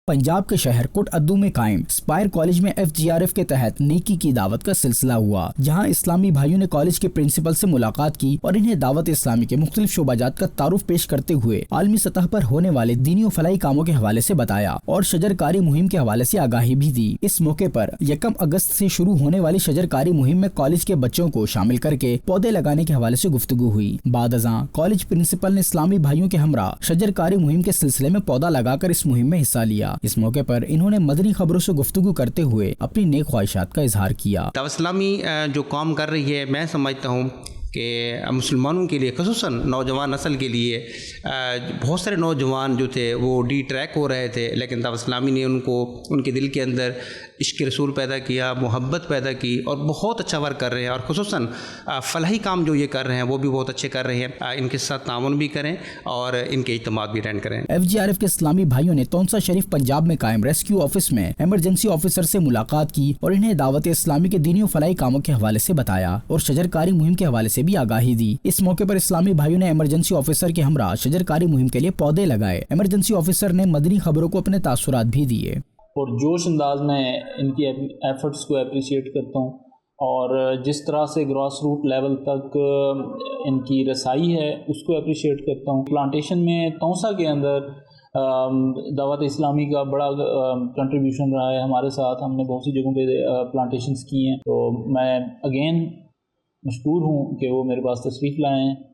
पंजाब के शहर कोट अद्दू में कायम स्पायर कॉलेज में FGRF के तहत नेकी की दावत का सिलसिला हुआ, जहां इस्लामी भाइयों ने कॉलेज के प्रिंसिपल से मुलाकात की और इन्हें दावत इस्लामी के मुख्तलिफ शोबाजात का तारुफ पेश करते हुए आलमी सतह पर होने वाले दीनी और फलाही कामों के हवाले से बताया और शजरकारी मुहिम के हवाले से आगाही भी दी। इस मौके पर 1 अगस्त से शुरू होने वाली शजरकारी मुहिम में कॉलेज के बच्चों को शामिल करके पौधे लगाने के हवाले से गुफ्तगू हुई। बाद अज़ां कॉलेज प्रिंसिपल ने इस्लामी भाइयों के हमरा शजरकारी मुहिम के सिलसिले में पौधा लगाकर इस मुहिम में हिस्सा लिया। इस मौके पर इन्होंने मदनी खबरों से गुफ्तगू करते हुए अपनी नेक ख्वाहिशात का इजहार किया। इस्लामी जो काम कर रही है, मैं समझता हूँ कि मुसलमानों के लिए, ख़ुसूसन नौजवान नस्ल के लिए, बहुत सारे नौजवान जो थे वो ट्रैक हो रहे थे, लेकिन दावत इस्लामी ने उनके दिल के अंदर इश्क रसूल पैदा किया, मोहब्बत पैदा की और बहुत अच्छा वर्क कर रहे हैं। और ख़ुसूसन फलाही काम जो ये कर रहे हैं वो भी बहुत अच्छे कर रहे हैं। इनके साथ ताउन भी करें और इनके इज्तिमात भी अटेंड करें। FGRF के इस्लामी भाइयों ने तौंसा शरीफ पंजाब में कायम रेस्क्यू ऑफिस में एमरजेंसी ऑफिसर से मुलाकात की और इन्हें दावत इस्लामी के दीनी और फलाही कामों के हवाले से बताया और शजरकारी मुहिम के हवाले से भी आगाही दी। इस मौके पर इस्लामी भाइयों ने एमरजेंसी ऑफिसर के हमरा शजरकारी मुहिम के लिए पौधे लगाए। एमरजेंसी ऑफिसर ने मदनी खबरों को अपने तासुरात भी दिए और जोश अंदाज में इनकी एफर्ट्स को अप्रिशिएट करता हूँ और जिस तरह से ग्रॉस रूट लेवल तक इनकी रसाई है उसको अप्रिशिएट करता हूँ। प्लांटेशन में तौंसा के अंदर दावत इस्लामी का बड़ा कंट्रीब्यूशन रहा है हमारे साथ। हमने बहुत सी जगहों पे प्लांटेशंस की हैं, तो मैं अगेन मशकूर हूँ कि वो मेरे पास तशरीफ़ लाए हैं।